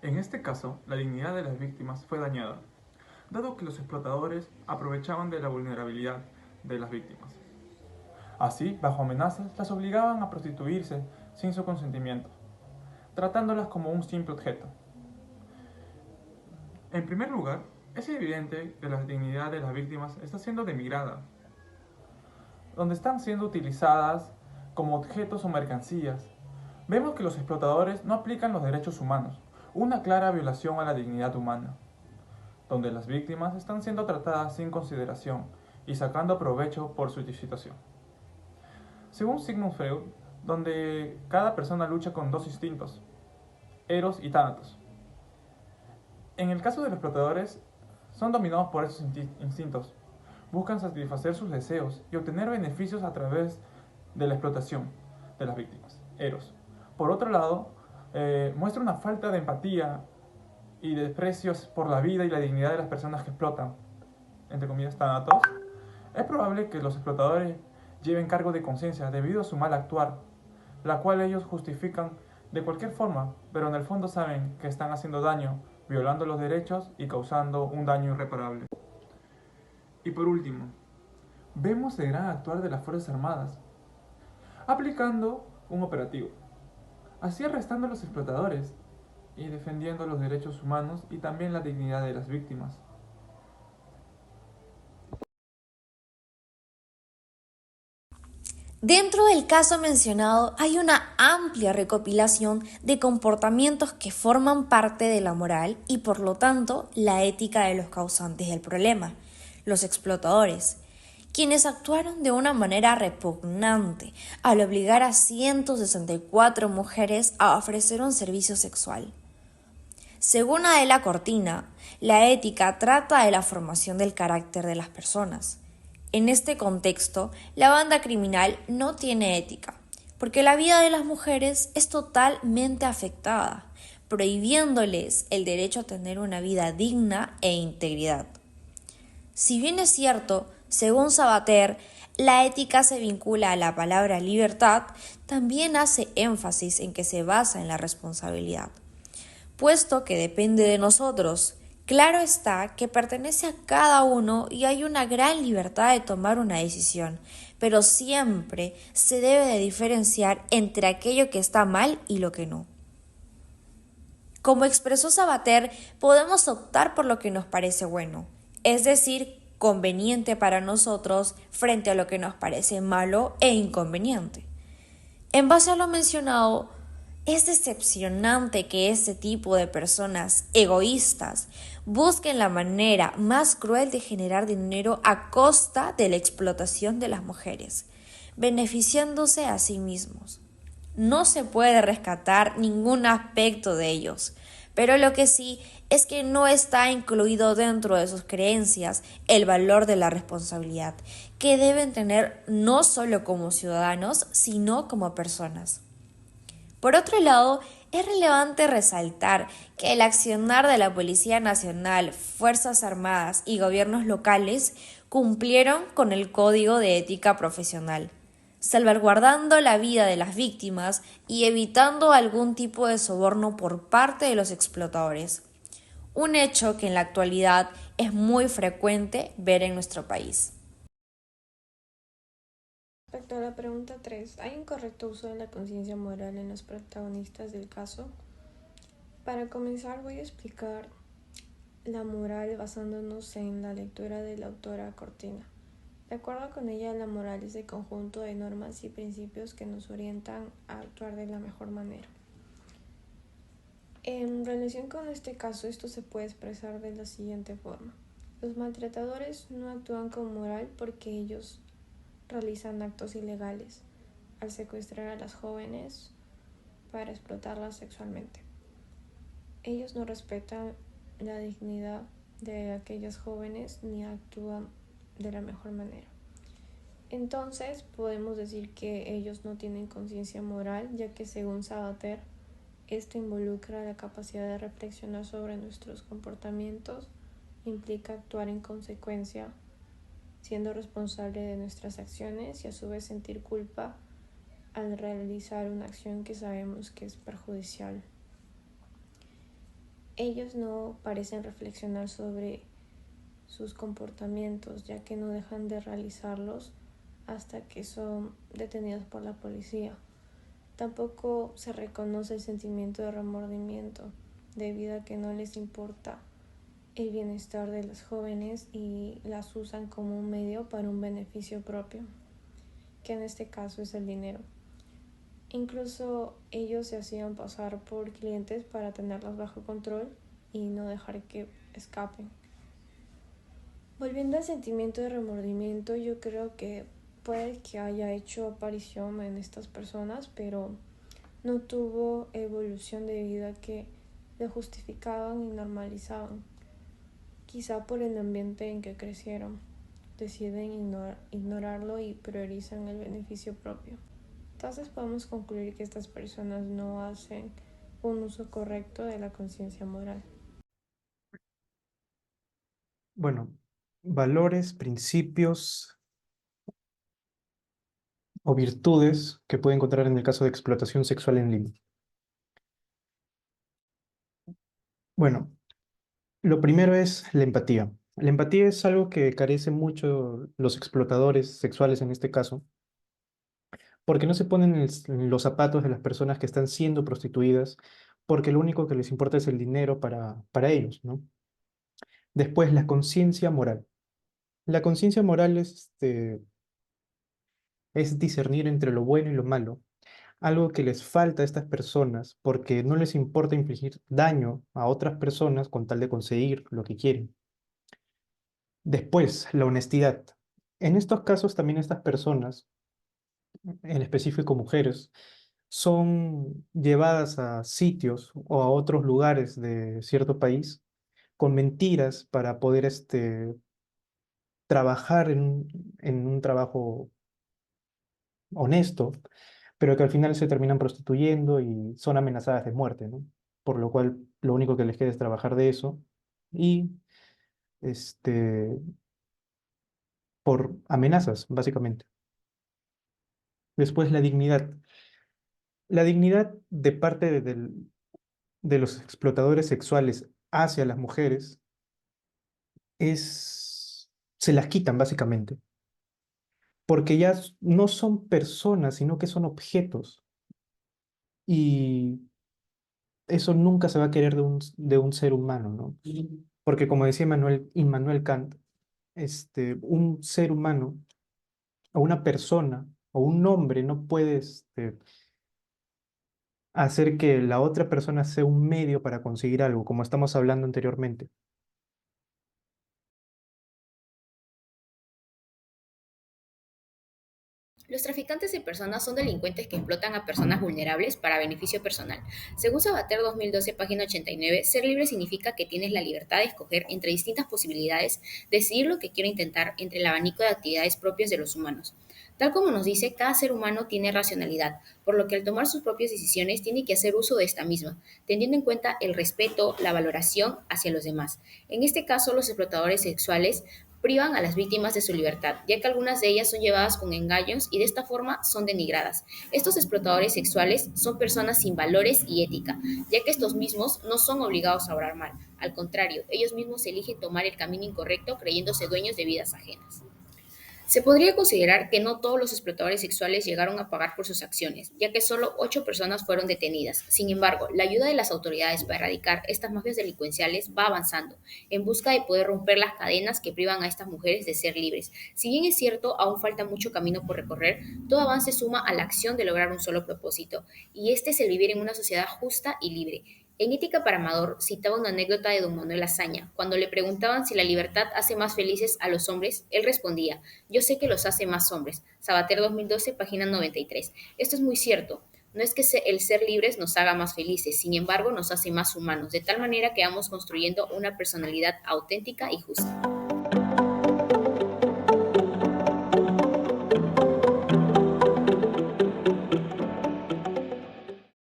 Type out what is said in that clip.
En este caso, la dignidad de las víctimas fue dañada, dado que los explotadores aprovechaban de la vulnerabilidad de las víctimas. Así, bajo amenazas, las obligaban a prostituirse sin su consentimiento, tratándolas como un simple objeto. En primer lugar, es evidente que la dignidad de las víctimas está siendo denigrada, donde están siendo utilizadas como objetos o mercancías. Vemos que los explotadores no aplican los derechos humanos, una clara violación a la dignidad humana, donde las víctimas están siendo tratadas sin consideración y sacando provecho por su situación. Según Sigmund Freud, donde cada persona lucha con dos instintos, eros y tánatos. En el caso de los explotadores, son dominados por esos instintos, buscan satisfacer sus deseos y obtener beneficios a través de la explotación de las víctimas, eros. Por otro lado, muestra una falta de empatía y desprecios por la vida y la dignidad de las personas que explotan, entre comillas, tánatos. Es probable que los explotadores lleven cargo de conciencia debido a su mal actuar, la cual ellos justifican de cualquier forma, pero en el fondo saben que están haciendo daño, violando los derechos y causando un daño irreparable. Y por último, vemos el gran actuar de las Fuerzas Armadas, aplicando un operativo, así arrestando a los explotadores y defendiendo los derechos humanos y también la dignidad de las víctimas. Dentro del caso mencionado hay una amplia recopilación de comportamientos que forman parte de la moral y por lo tanto la ética de los causantes del problema, los explotadores, quienes actuaron de una manera repugnante al obligar a 164 mujeres a ofrecer un servicio sexual. Según Adela Cortina, la ética trata de la formación del carácter de las personas. En este contexto, la banda criminal no tiene ética, porque la vida de las mujeres es totalmente afectada, prohibiéndoles el derecho a tener una vida digna e integridad. Si bien es cierto, según Sabater, la ética se vincula a la palabra libertad, también hace énfasis en que se basa en la responsabilidad, puesto que depende de nosotros. Claro está que pertenece a cada uno y hay una gran libertad de tomar una decisión, pero siempre se debe de diferenciar entre aquello que está mal y lo que no. Como expresó Sabater, podemos optar por lo que nos parece bueno, es decir, conveniente para nosotros frente a lo que nos parece malo e inconveniente. En base a lo mencionado, es decepcionante que este tipo de personas egoístas busquen la manera más cruel de generar dinero a costa de la explotación de las mujeres, beneficiándose a sí mismos. No se puede rescatar ningún aspecto de ellos, pero lo que sí es que no está incluido dentro de sus creencias el valor de la responsabilidad que deben tener no solo como ciudadanos, sino como personas. Por otro lado, es relevante resaltar que el accionar de la Policía Nacional, Fuerzas Armadas y gobiernos locales cumplieron con el Código de Ética Profesional, salvaguardando la vida de las víctimas y evitando algún tipo de soborno por parte de los explotadores, un hecho que en la actualidad es muy frecuente ver en nuestro país. Respecto a la pregunta 3, ¿hay un correcto uso de la conciencia moral en los protagonistas del caso? Para comenzar voy a explicar la moral basándonos en la lectura de la autora Cortina. De acuerdo con ella, la moral es el conjunto de normas y principios que nos orientan a actuar de la mejor manera. En relación con este caso, esto se puede expresar de la siguiente forma. Los maltratadores no actúan con moral porque ellos realizan actos ilegales al secuestrar a las jóvenes para explotarlas sexualmente. Ellos no respetan la dignidad de aquellas jóvenes ni actúan de la mejor manera. Entonces podemos decir que ellos no tienen conciencia moral, ya que según Sabater, esto involucra la capacidad de reflexionar sobre nuestros comportamientos, implica actuar en consecuencia, siendo responsable de nuestras acciones y a su vez sentir culpa al realizar una acción que sabemos que es perjudicial. Ellos no parecen reflexionar sobre sus comportamientos, ya que no dejan de realizarlos hasta que son detenidos por la policía. Tampoco se reconoce el sentimiento de remordimiento, debido a que no les importa el bienestar de las jóvenes y las usan como un medio para un beneficio propio, que en este caso es el dinero. Incluso ellos se hacían pasar por clientes para tenerlas bajo control y no dejar que escapen. Volviendo al sentimiento de remordimiento, yo creo que puede que haya hecho aparición en estas personas, pero no tuvo evolución debido a que lo justificaban y normalizaban. Quizá por el ambiente en que crecieron, deciden ignorarlo y priorizan el beneficio propio. Entonces podemos concluir que estas personas no hacen un uso correcto de la conciencia moral. Bueno, valores, principios o virtudes que puede encontrar en el caso de explotación sexual en línea. Bueno, lo primero es la empatía. La empatía es algo que carecen mucho los explotadores sexuales en este caso, porque no se ponen en los zapatos de las personas que están siendo prostituidas, porque lo único que les importa es el dinero para ellos, ¿no? Después, la conciencia moral. La conciencia moral es discernir entre lo bueno y lo malo, algo que les falta a estas personas porque no les importa infligir daño a otras personas con tal de conseguir lo que quieren. Después, la honestidad. En estos casos también estas personas, en específico mujeres, son llevadas a sitios o a otros lugares de cierto país con mentiras para poder trabajar en un trabajo honesto, pero que al final se terminan prostituyendo y son amenazadas de muerte, ¿no? Por lo cual lo único que les queda es trabajar de eso y este, por amenazas, básicamente. Después la dignidad. La dignidad de parte de los explotadores sexuales hacia las mujeres se las quitan básicamente, porque ya no son personas, sino que son objetos. Y eso nunca se va a querer de un ser humano, ¿no? Porque como decía Immanuel Kant, un ser humano o una persona o un hombre no puede hacer que la otra persona sea un medio para conseguir algo, como estamos hablando anteriormente. Los traficantes de personas son delincuentes que explotan a personas vulnerables para beneficio personal. Según Sabater 2012, página 89, ser libre significa que tienes la libertad de escoger entre distintas posibilidades, decidir lo que quiero intentar entre el abanico de actividades propias de los humanos. Tal como nos dice, cada ser humano tiene racionalidad, por lo que al tomar sus propias decisiones tiene que hacer uso de esta misma, teniendo en cuenta el respeto, la valoración hacia los demás. En este caso, los explotadores sexuales privan a las víctimas de su libertad, ya que algunas de ellas son llevadas con engaños y de esta forma son denigradas. Estos explotadores sexuales son personas sin valores y ética, ya que estos mismos no son obligados a obrar mal. Al contrario, ellos mismos eligen tomar el camino incorrecto creyéndose dueños de vidas ajenas. Se podría considerar que no todos los explotadores sexuales llegaron a pagar por sus acciones, ya que solo 8 personas fueron detenidas. Sin embargo, la ayuda de las autoridades para erradicar estas mafias delincuenciales va avanzando, en busca de poder romper las cadenas que privan a estas mujeres de ser libres. Si bien es cierto, aún falta mucho camino por recorrer, todo avance suma a la acción de lograr un solo propósito, y este es el vivir en una sociedad justa y libre. En Ética para Amador citaba una anécdota de don Manuel Azaña. Cuando le preguntaban si la libertad hace más felices a los hombres, él respondía: yo sé que los hace más hombres. Sabater 2012, página 93. Esto es muy cierto. No es que el ser libres nos haga más felices, sin embargo nos hace más humanos, de tal manera que vamos construyendo una personalidad auténtica y justa.